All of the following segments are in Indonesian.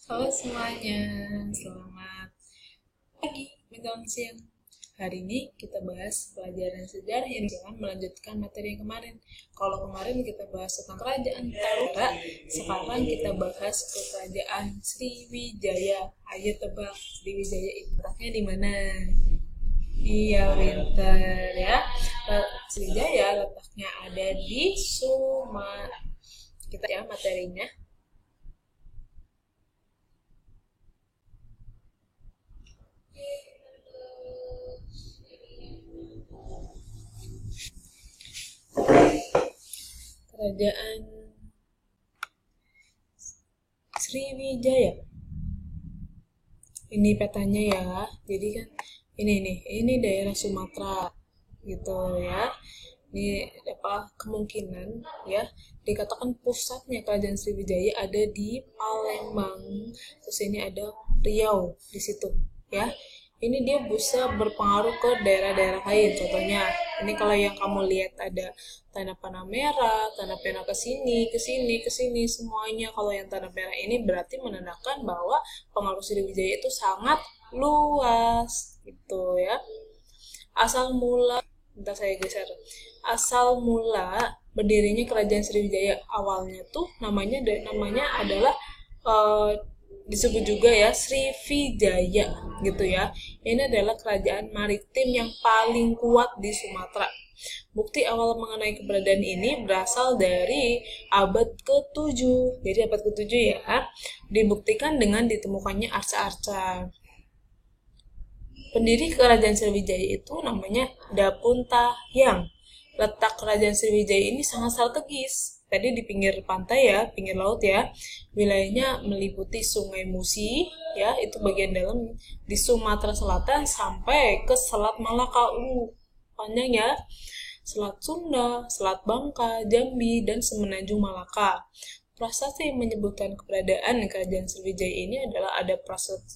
Halo semuanya, selamat pagi menjelang siang. Hari ini kita bahas pelajaran sejarah yang jangan melanjutkan materi yang kemarin. Kalau kemarin kita bahas tentang kerajaan Taruman, sekarang kita bahas ke kerajaan Sriwijaya. Ayo tebak, Sriwijaya itu letaknya di mana? Iya, winter ya. Sriwijaya letaknya ada di Sumatera. Kita ya materinya. Kerajaan Sriwijaya. Ini petanya ya. Jadi kan ini daerah Sumatera gitu ya. Ini apa kemungkinan ya dikatakan pusatnya kerajaan Sriwijaya ada di Palembang. Terus ini ada Riau di situ ya. Ini dia bisa berpengaruh ke daerah-daerah lain. Contohnya, ini kalau yang kamu lihat ada tanda panah merah, tanda panah ke sini, ke sini, ke sini, semuanya. Kalau yang tanda merah ini berarti menandakan bahwa pengaruh Sriwijaya itu sangat luas, gitu ya. Asal mula, bentar saya geser. Asal mula berdirinya kerajaan Sriwijaya awalnya tuh namanya adalah eh, disebut juga ya Sriwijaya gitu ya. Ini adalah kerajaan maritim yang paling kuat di Sumatera. Bukti awal mengenai keberadaan ini berasal dari abad ke-7. Jadi abad ke-7 ya, dibuktikan dengan ditemukannya arca-arca. Pendiri kerajaan Sriwijaya itu namanya Dapuntahyang. Letak kerajaan Sriwijaya ini sangat strategis. Tadi di pinggir pantai ya, pinggir laut ya. Wilayahnya meliputi Sungai Musi, ya, itu bagian dalam di Sumatera Selatan sampai ke Selat Malaka. Panjang ya. Selat Sunda, Selat Bangka, Jambi, dan Semenanjung Malaka. Prasasti yang menyebutkan keberadaan kerajaan Sriwijaya ini adalah ada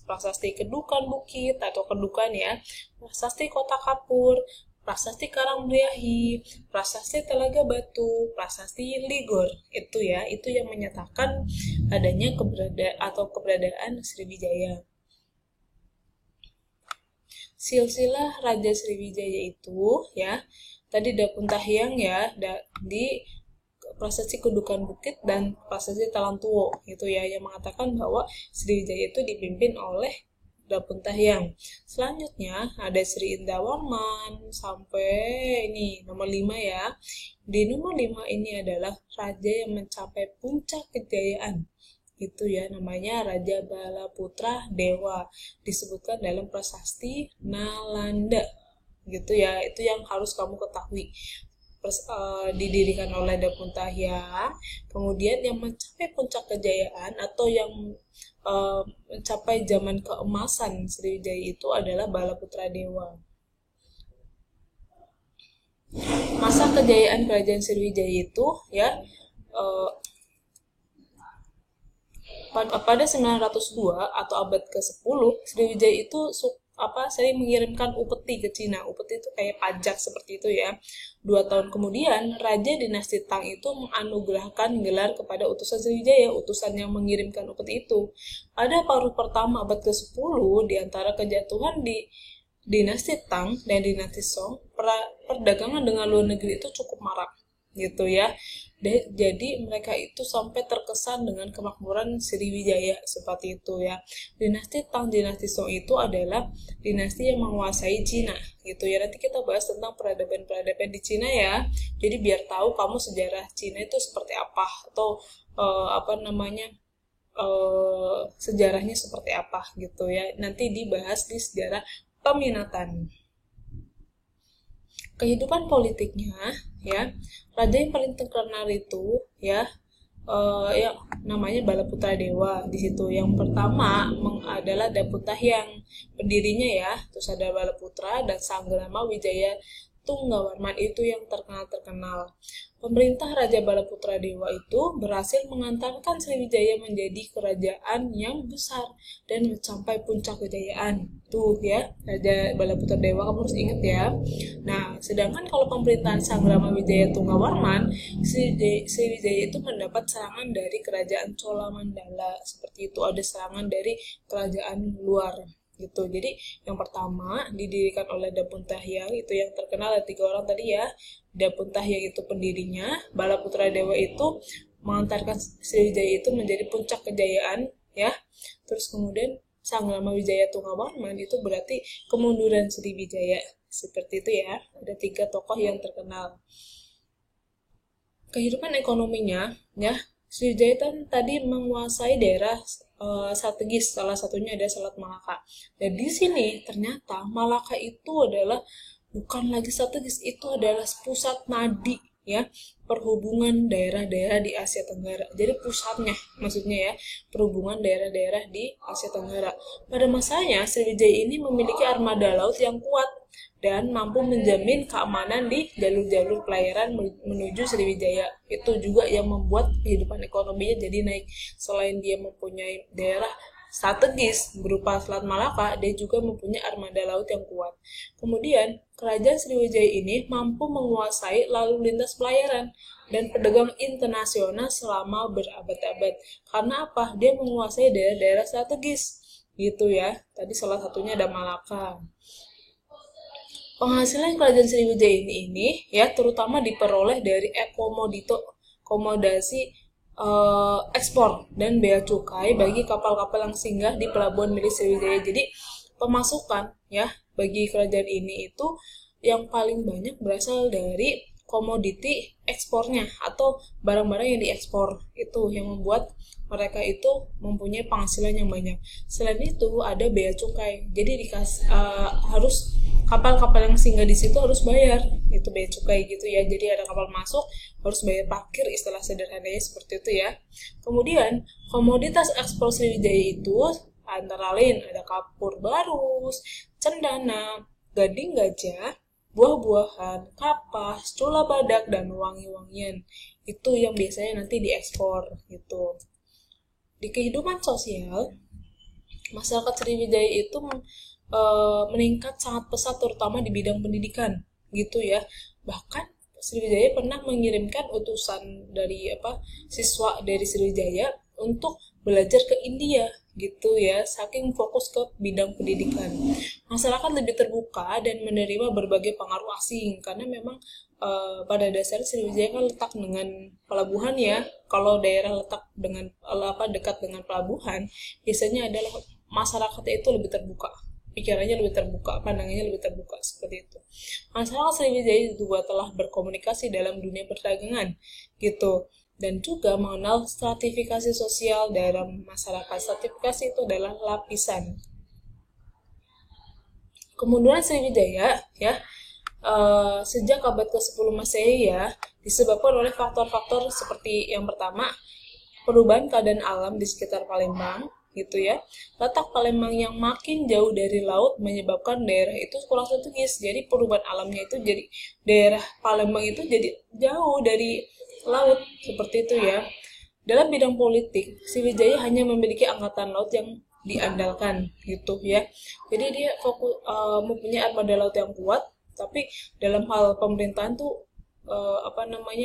prasasti Kedukan Bukit atau Kedukan ya, prasasti Kota Kapur, prasasti Karangbriahi, prasasti Telaga Batu, prasasti Ligor. Itu ya, itu yang menyatakan adanya keberadaan Sriwijaya. Silsilah Raja Sriwijaya itu ya, tadi Dapuntahyang ya, di prasasti Kedukan Bukit dan prasasti Talantuo gitu ya, yang mengatakan bahwa Sriwijaya itu dipimpin oleh Dapuntahyang. Selanjutnya ada Sri Indawarman sampai ini nomor 5 ya. Di nomor 5 ini adalah raja yang mencapai puncak kejayaan. Itu ya, namanya Raja Balaputra Dewa. Disebutkan dalam prasasti Nalanda. Gitu ya, itu yang harus kamu ketahui. Didirikan oleh Dapuntahyang, kemudian yang mencapai puncak kejayaan atau yang mencapai zaman keemasan Sriwijaya itu adalah Balaputra Dewa. Masa kejayaan kerajaan Sriwijaya itu ya pada 902 atau abad ke-10 Sriwijaya itu sering mengirimkan upeti ke Cina. Upeti itu kayak pajak seperti itu ya. 2 tahun kemudian, Raja Dinasti Tang itu menganugerahkan gelar kepada utusan Sriwijaya, utusan yang mengirimkan upeti itu. Pada paruh pertama abad ke-10, di antara kejatuhan di Dinasti Tang dan Dinasti Song, perdagangan dengan luar negeri itu cukup marak gitu ya. Jadi mereka itu sampai terkesan dengan kemakmuran Sriwijaya seperti itu ya. Dinasti Tang, Dinasti Song itu adalah dinasti yang menguasai Cina gitu ya. Nanti kita bahas tentang peradaban-peradaban di Cina ya. Jadi biar tahu kamu sejarah Cina itu seperti apa atau sejarahnya seperti apa gitu ya. Nanti dibahas di sejarah peminatan. Kehidupan politiknya ya, raja yang paling terkenal itu ya namanya Balaputra Dewa. Di situ yang pertama adalah Dapuntahyang, pendirinya ya. Terus ada Balaputra dan Sanggrama Wijaya Tunggawarman itu yang terkenal. Pemerintah Raja Balaputra Dewa itu berhasil mengantarkan Sriwijaya menjadi kerajaan yang besar dan mencapai puncak kejayaan. Tuh ya, Raja Balaputra Dewa kamu harus ingat ya. Nah, sedangkan kalau pemerintahan Sang Ramawijaya Tunggawarman, Sriwijaya itu mendapat serangan dari kerajaan Chola Mandala. Seperti itu, ada serangan dari kerajaan luar gitu. Jadi yang pertama didirikan oleh Dapun Tahyang, itu yang terkenal ada 3 orang tadi ya. Dapun Tahyang itu pendirinya, Balaputra Dewa itu mengantarkan Sriwijaya itu menjadi puncak kejayaan ya. Terus kemudian Sang Ramawijaya Tunggawarman itu berarti kemunduran Sriwijaya. Seperti itu ya. Ada 3 tokoh yang terkenal. Kehidupan ekonominya ya, Sriwijaya kan tadi menguasai daerah strategis, salah satunya ada Selat Malaka. Dan di sini ternyata Malaka itu adalah bukan lagi strategis, itu adalah pusat nadi ya, perhubungan daerah-daerah di Asia Tenggara. Jadi pusatnya maksudnya ya, perhubungan daerah-daerah di Asia Tenggara. Pada masanya Sriwijaya ini memiliki armada laut yang kuat dan mampu menjamin keamanan di jalur-jalur pelayaran menuju Sriwijaya. Itu juga yang membuat kehidupan ekonominya jadi naik. Selain dia mempunyai daerah strategis berupa Selat Malaka, dia juga mempunyai armada laut yang kuat. Kemudian, kerajaan Sriwijaya ini mampu menguasai lalu lintas pelayaran dan pedagang internasional selama berabad-abad. Karena apa? Dia menguasai daerah-daerah strategis. Gitu ya. Tadi salah satunya ada Malaka. Penghasilan kerajaan Sriwijaya ini ya terutama diperoleh dari komodasi ekspor dan bea cukai bagi kapal-kapal yang singgah di pelabuhan milik Sriwijaya. Jadi pemasukan ya bagi kerajaan ini itu yang paling banyak berasal dari komoditi ekspornya atau barang-barang yang diekspor, itu yang membuat mereka itu mempunyai penghasilan yang banyak. Selain itu ada bea cukai, jadi harus kapal-kapal yang singgah di situ harus bayar itu bea cukai gitu ya. Jadi ada kapal masuk harus bayar parkir, istilah sederhananya seperti itu ya. Kemudian komoditas ekspor Sriwijaya itu antara lain ada kapur barus, cendana, gading gajah, buah-buahan, kapas, cula badak, dan wangi-wangian. Itu yang biasanya nanti diekspor gitu. Di kehidupan sosial, masyarakat Sriwijaya itu meningkat sangat pesat terutama di bidang pendidikan gitu ya. Bahkan Sriwijaya pernah mengirimkan utusan dari siswa dari Sriwijaya untuk belajar ke India gitu ya, saking fokus ke bidang pendidikan. Masyarakat lebih terbuka dan menerima berbagai pengaruh asing karena memang pada dasarnya Sriwijaya kan letak dengan pelabuhan ya. Kalau daerah letak dengan dekat dengan pelabuhan, biasanya adalah masyarakatnya itu lebih terbuka, pikirannya lebih terbuka, pandangannya lebih terbuka seperti itu. Masyarakat Sriwijaya juga telah berkomunikasi dalam dunia perdagangan gitu. Dan juga mengenal stratifikasi sosial dalam masyarakat. Stratifikasi itu adalah lapisan. Kemunduran Sriwijaya ya sejak abad ke-10 Masehi ya disebabkan oleh faktor-faktor seperti yang pertama, perubahan keadaan alam di sekitar Palembang gitu ya. Letak Palembang yang makin jauh dari laut menyebabkan daerah itu kurang strategis. Jadi perubahan alamnya itu jadi daerah Palembang itu jadi jauh dari laut seperti itu ya. Dalam bidang politik, Sriwijaya hanya memiliki angkatan laut yang diandalkan gitu ya. Jadi dia fokus mempunyai armada laut yang kuat, tapi dalam hal pemerintahan tuh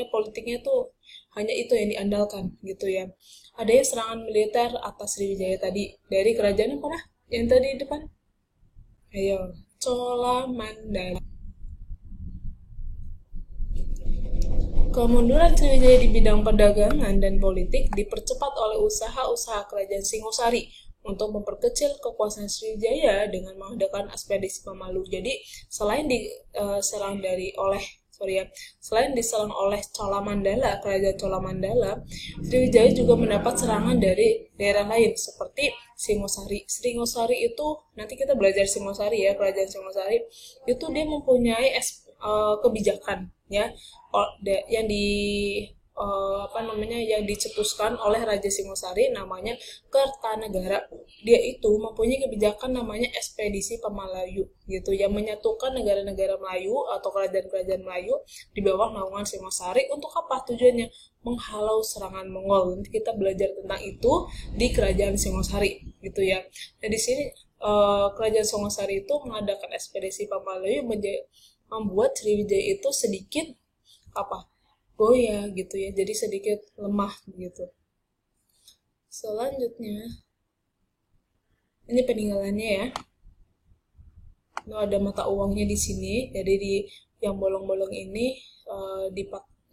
politiknya tuh hanya itu yang diandalkan gitu ya. Adanya serangan militer atas Sriwijaya tadi dari kerajaan apa yang tadi di depan? Ayo, Chola Mandala. Kemunduran Sriwijaya di bidang perdagangan dan politik dipercepat oleh usaha-usaha kerajaan Singosari untuk memperkecil kekuasaan Sriwijaya dengan mengadakan ekspedisi pemalu. Jadi selain diserang oleh Chola Mandala, kerajaan Chola Mandala, Sriwijaya juga mendapat serangan dari daerah lain seperti Singosari. Singosari itu nanti kita belajar Singosari ya, kerajaan Singosari itu dia mempunyai kebijakan ya yang apa namanya yang dicetuskan oleh Raja Singosari namanya Kertanegara. Dia itu mempunyai kebijakan namanya ekspedisi Pemalayu gitu yang menyatukan negara-negara Melayu atau kerajaan-kerajaan Melayu di bawah naungan Singosari. Untuk apa tujuannya? Menghalau serangan Mongol. Nanti kita belajar tentang itu di kerajaan Singosari gitu ya. Nah di sini kerajaan Singosari itu mengadakan ekspedisi Pemalayu membuat Sriwijaya itu sedikit apa? Goyah gitu ya, jadi sedikit lemah gitu. Selanjutnya ini peninggalannya ya. Ini ada mata uangnya di sini, jadi di yang bolong-bolong ini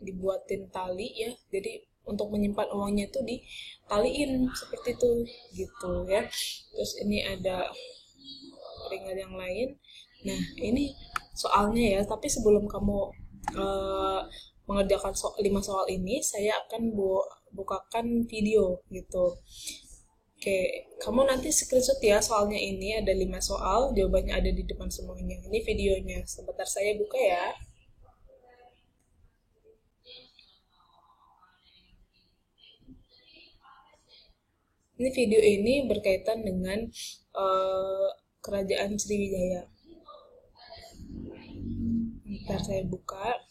dibuatin tali ya, jadi untuk menyimpan uangnya itu ditaliin seperti itu gitu ya. Terus ini ada peninggalan yang lain. Nah ini soalnya ya, tapi sebelum kamu mengerjakan 5 soal ini, saya akan bukakan video gitu. Oke, kamu nanti screenshot ya soalnya ini ada 5 soal, jawabannya ada di depan semuanya. Ini videonya, sebentar saya buka ya. Ini video ini berkaitan dengan kerajaan Sriwijaya. Bentar saya buka.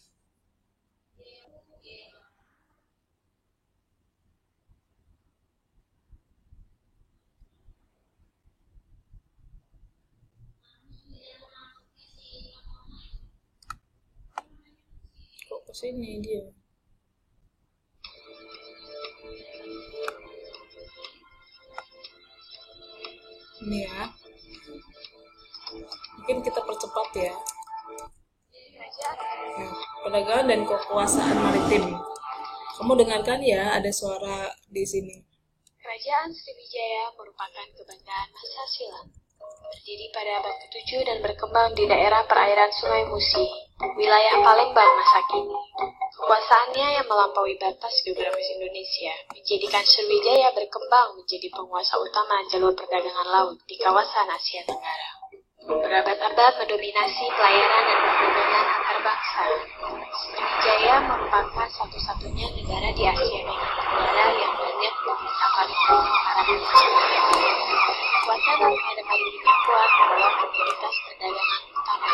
Kesini dia. Ini ya. Mungkin kita percepat ya. Nah, perdagangan dan kekuasaan maritim. Kamu dengarkan ya, ada suara di sini. Kerajaan Sriwijaya merupakan kebanggaan masa silam. Berdiri pada abad ke-7 dan berkembang di daerah perairan Sungai Musi, wilayah Palembang masa kini. Kekuasaannya yang melampaui batas geografis Indonesia menjadikan Sriwijaya berkembang menjadi penguasa utama jalur perdagangan laut di kawasan Asia Tenggara. Berabad-abad mendominasi pelayaran dan perdagangan antar bangsa. Sriwijaya merupakan satu-satunya negara di Asia Tenggara yang banyak memiliki kapal para kekuatan armada maritim kuat adalah komoditas perdagangan utama.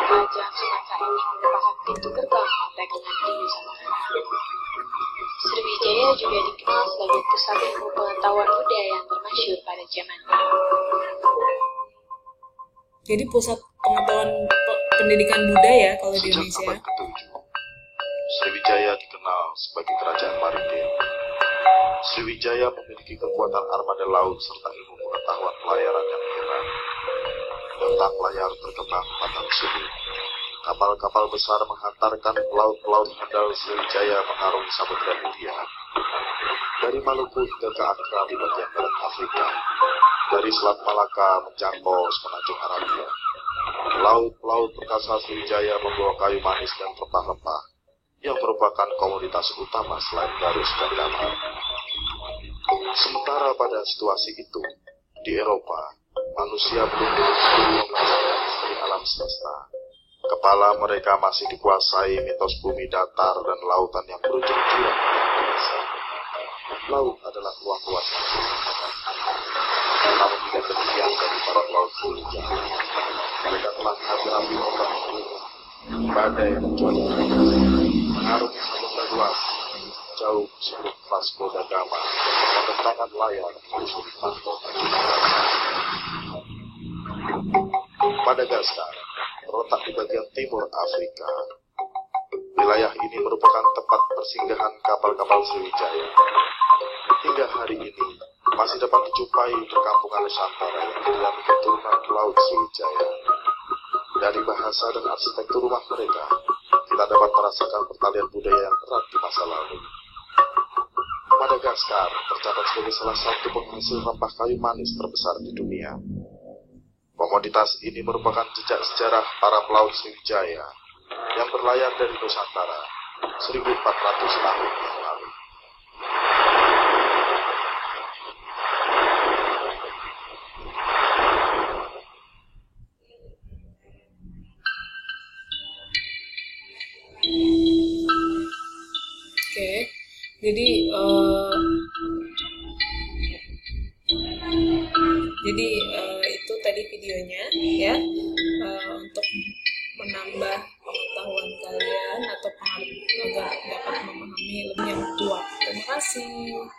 Kerajaan Sumatera ini merupakan pintu gerbang perdagangan di Nusantara. Sriwijaya juga dikenal sebagai pusat ilmu pengetahuan budaya yang termasyhur pada zamannya. Jadi pusat pengetahuan pendidikan budaya kalau di Indonesia. Sejak abad ke-7, Sriwijaya dikenal sebagai kerajaan maritim. Sriwijaya memiliki kekuatan armada laut serta ilmu pengetahuan pelayaran yang hebat. Tentang layar terkembang batang suhu, kapal-kapal besar menghantarkan pelaut-pelaut handal Sriwijaya mengarungi Samudra Hindia. Dari Maluku hingga ke Accra di bagian barat Afrika, dari Selat Malaka menjangkau semenanjung Arabia. Laut-laut perkasa Sriwijaya membawa kayu manis dan rempah-rempah yang merupakan komoditas utama selain garus dan damar. Sementara pada situasi itu, di Eropa, manusia belum menguasai misteri alam semesta. Kepala mereka masih dikuasai mitos bumi datar dan lautan yang berujung jurang. Laut adalah ruang luas. Namun tidak demikian dari para pelaut Sriwijaya. Mereka telah menghadapi ombak badai dan cuaca mengarungi samudra luas jauh sebelum Vasco da Gama mengendangan layar menyusuri pantai. Madagaskar terletak di bagian timur Afrika. Wilayah ini merupakan tempat persinggahan kapal-kapal Sriwijaya. Hingga hari ini masih dapat dijumpai perkampungan Nusantara yang didiami keturunan pelaut Sriwijaya. Dari bahasa dan arsitektur rumah mereka, kita dapat merasakan pertalian budaya yang erat di masa lalu. Madagaskar tercatat sebagai salah satu penghasil rempah kayu manis terbesar di dunia. Komoditas ini merupakan jejak sejarah para pelaut Sriwijaya yang berlayar dari Nusantara 1400 tahun yang lalu. Jadi itu tadi videonya ya, untuk menambah pengetahuan kalian atau agar dapat memahami lebih yang kuat. Terima kasih.